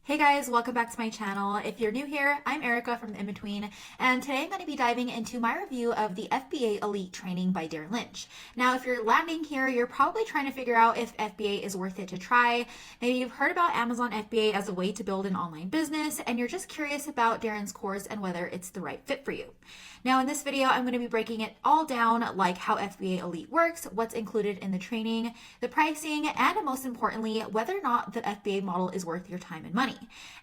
Hey guys, welcome back to my channel. If you're new here, I'm Erica from The In-Between, and today I'm going to be diving into my review of the FBA Elite training by Darren Lynch. Now, if you're landing here, you're probably trying to figure out if FBA is worth it to try. Maybe you've heard about Amazon FBA as a way to build an online business, and you're just curious about Darren's course and whether it's the right fit for you. Now, in this video, I'm going to be breaking it all down, like how FBA Elite works, what's included in the training, the pricing, and most importantly, whether or not the FBA model is worth your time and money.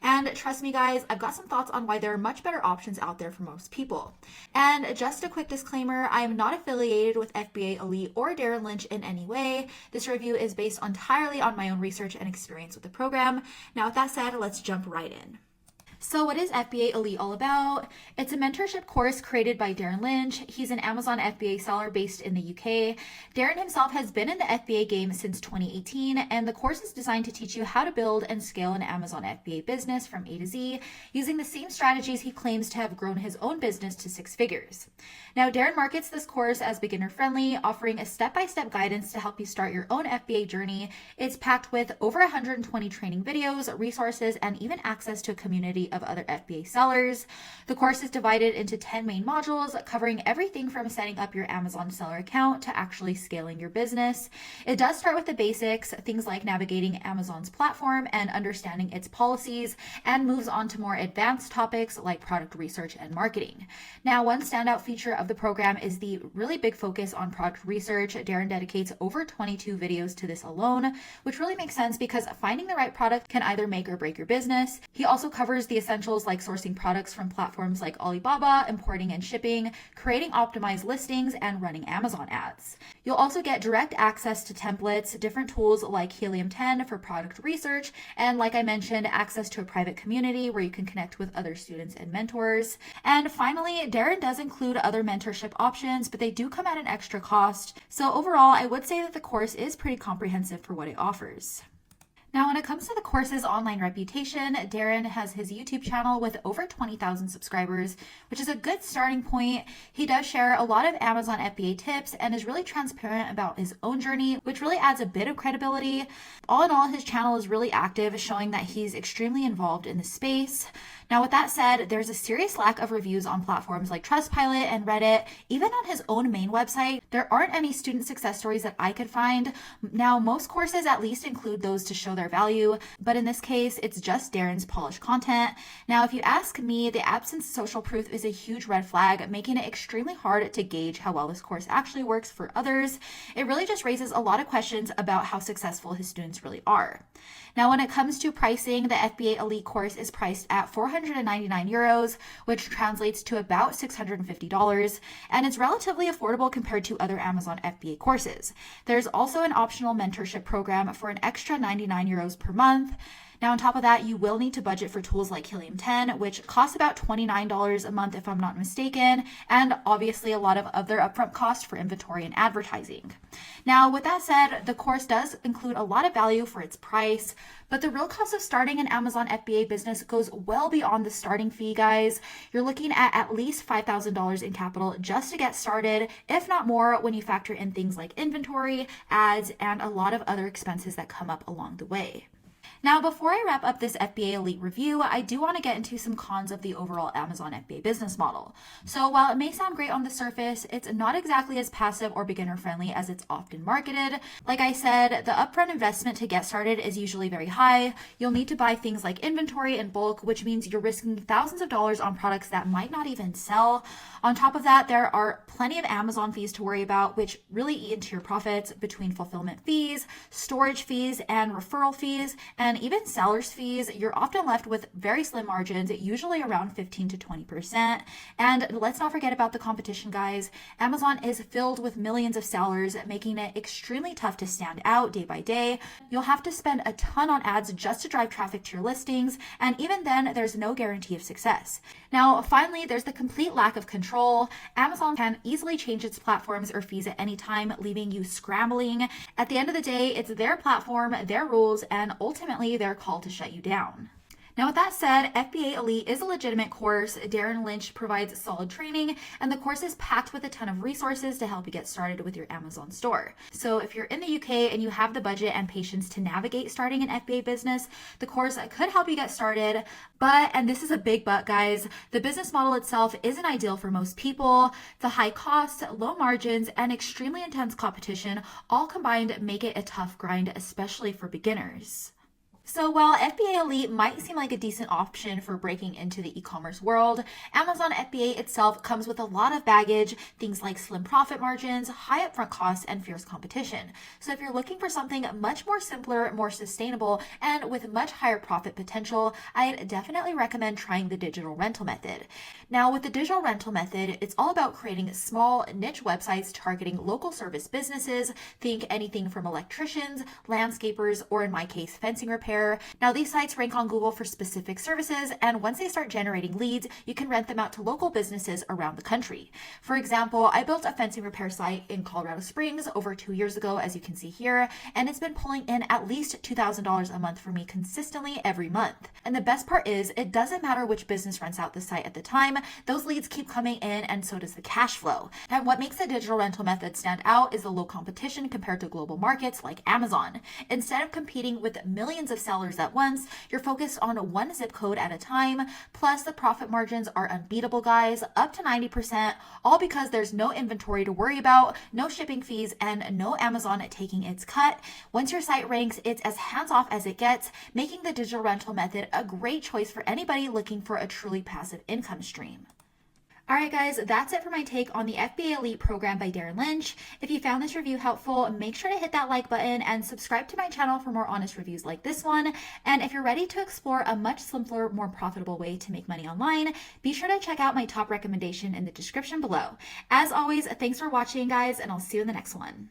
And trust me guys, I've got some thoughts on why there are much better options out there for most people. And just a quick disclaimer, I am not affiliated with FBA Elite or Darren Lynch in any way. This review is based entirely on my own research and experience with the program. Now with that said, let's jump right in. So what is FBA Elite all about? It's a mentorship course created by Darren Lynch. He's an Amazon FBA seller based in the UK. Darren himself has been in the FBA game since 2018, and the course is designed to teach you how to build and scale an Amazon FBA business from A to Z, using the same strategies he claims to have grown his own business to 6 figures. Now, Darren markets this course as beginner-friendly, offering a step-by-step guidance to help you start your own FBA journey. It's packed with over 120 training videos, resources, and even access to a community of other FBA sellers. The course is divided into 10 main modules, covering everything from setting up your Amazon seller account to actually scaling your business. It does start with the basics, things like navigating Amazon's platform and understanding its policies, and moves on to more advanced topics like product research and marketing. Now, one standout feature of the program is the really big focus on product research. Darren dedicates over 22 videos to this alone, which really makes sense because finding the right product can either make or break your business. He also covers the essentials like sourcing products from platforms like Alibaba, importing and shipping, creating optimized listings, and running Amazon ads. You'll also get direct access to templates, different tools like Helium 10 for product research, and like I mentioned, access to a private community where you can connect with other students and mentors. And finally, Darren does include other mentorship options, but they do come at an extra cost. So overall, I would say that the course is pretty comprehensive for what it offers. Now, when it comes to the course's online reputation, Darren has his YouTube channel with over 20,000 subscribers, which is a good starting point. He does share a lot of Amazon FBA tips and is really transparent about his own journey, which really adds a bit of credibility. All in all, his channel is really active, showing that he's extremely involved in the space. Now, with that said, there's a serious lack of reviews on platforms like Trustpilot and Reddit. Even on his own main website, there aren't any student success stories that I could find. Now, most courses at least include those to show their value, but in this case, it's just Darren's polished content. Now, if you ask me, the absence of social proof is a huge red flag, making it extremely hard to gauge how well this course actually works for others. It really just raises a lot of questions about how successful his students really are. Now, when it comes to pricing, the FBA Elite course is priced at €499, which translates to about $650, and it's relatively affordable compared to other Amazon FBA courses. There's also an optional mentorship program for an extra €99 per month. Now, on top of that, you will need to budget for tools like Helium 10, which costs about $29 a month if I'm not mistaken, and obviously a lot of other upfront costs for inventory and advertising. Now, with that said, the course does include a lot of value for its price, but the real cost of starting an Amazon FBA business goes well beyond the starting fee, guys. You're looking at least $5,000 in capital just to get started, if not more when you factor in things like inventory, ads, and a lot of other expenses that come up along the way. Now, before I wrap up this FBA Elite review, I do want to get into some cons of the overall Amazon FBA business model. So while it may sound great on the surface, it's not exactly as passive or beginner friendly as it's often marketed. Like I said, the upfront investment to get started is usually very high. You'll need to buy things like inventory in bulk, which means you're risking thousands of dollars on products that might not even sell. On top of that, there are plenty of Amazon fees to worry about, which really eat into your profits between fulfillment fees, storage fees, and referral fees, and even sellers fees. You're often left with very slim margins, usually around 15 to 20%. And let's not forget about the competition, guys. Amazon is filled with millions of sellers, making it extremely tough to stand out day by day. You'll have to spend a ton on ads just to drive traffic to your listings, and even then, there's no guarantee of success. Now, finally, there's the complete lack of control. Amazon can easily change its platforms or fees at any time, leaving you scrambling. At the end of the day, it's their platform, their rules, and ultimately their call to shut you down. Now, with that said, FBA Elite is a legitimate course. Darren Lynch provides solid training, and the course is packed with a ton of resources to help you get started with your Amazon store. So if you're in the UK and you have the budget and patience to navigate starting an FBA business, the course could help you get started. But, and this is a big but, guys, the business model itself isn't ideal for most people. The high costs, low margins, and extremely intense competition all combined make it a tough grind, especially for beginners. So while FBA Elite might seem like a decent option for breaking into the e-commerce world, Amazon FBA itself comes with a lot of baggage, things like slim profit margins, high upfront costs, and fierce competition. So if you're looking for something much more simpler, more sustainable, and with much higher profit potential, I'd definitely recommend trying the digital rental method. Now, with the digital rental method, it's all about creating small niche websites targeting local service businesses. Think anything from electricians, landscapers, or in my case, fencing repair. Now, these sites rank on Google for specific services, and once they start generating leads, you can rent them out to local businesses around the country. For example, I built a fencing repair site in Colorado Springs over 2 years ago, as you can see here, and it's been pulling in at least $2,000 a month for me consistently every month. And the best part is, it doesn't matter which business rents out the site at the time, those leads keep coming in, and so does the cash flow. And what makes the digital rental method stand out is the low competition compared to global markets like Amazon. Instead of competing with millions of sellers at once, you're focused on one zip code at a time. Plus, the profit margins are unbeatable, guys, up to 90%, all because there's no inventory to worry about, no shipping fees, and no Amazon taking its cut. Once your site ranks, it's as hands-off as it gets, making the digital rental method a great choice for anybody looking for a truly passive income stream. Alright guys, that's it for my take on the FBA Elite program by Darren Lynch. If you found this review helpful, make sure to hit that like button and subscribe to my channel for more honest reviews like this one. And if you're ready to explore a much simpler, more profitable way to make money online, be sure to check out my top recommendation in the description below. As always, thanks for watching guys, and I'll see you in the next one.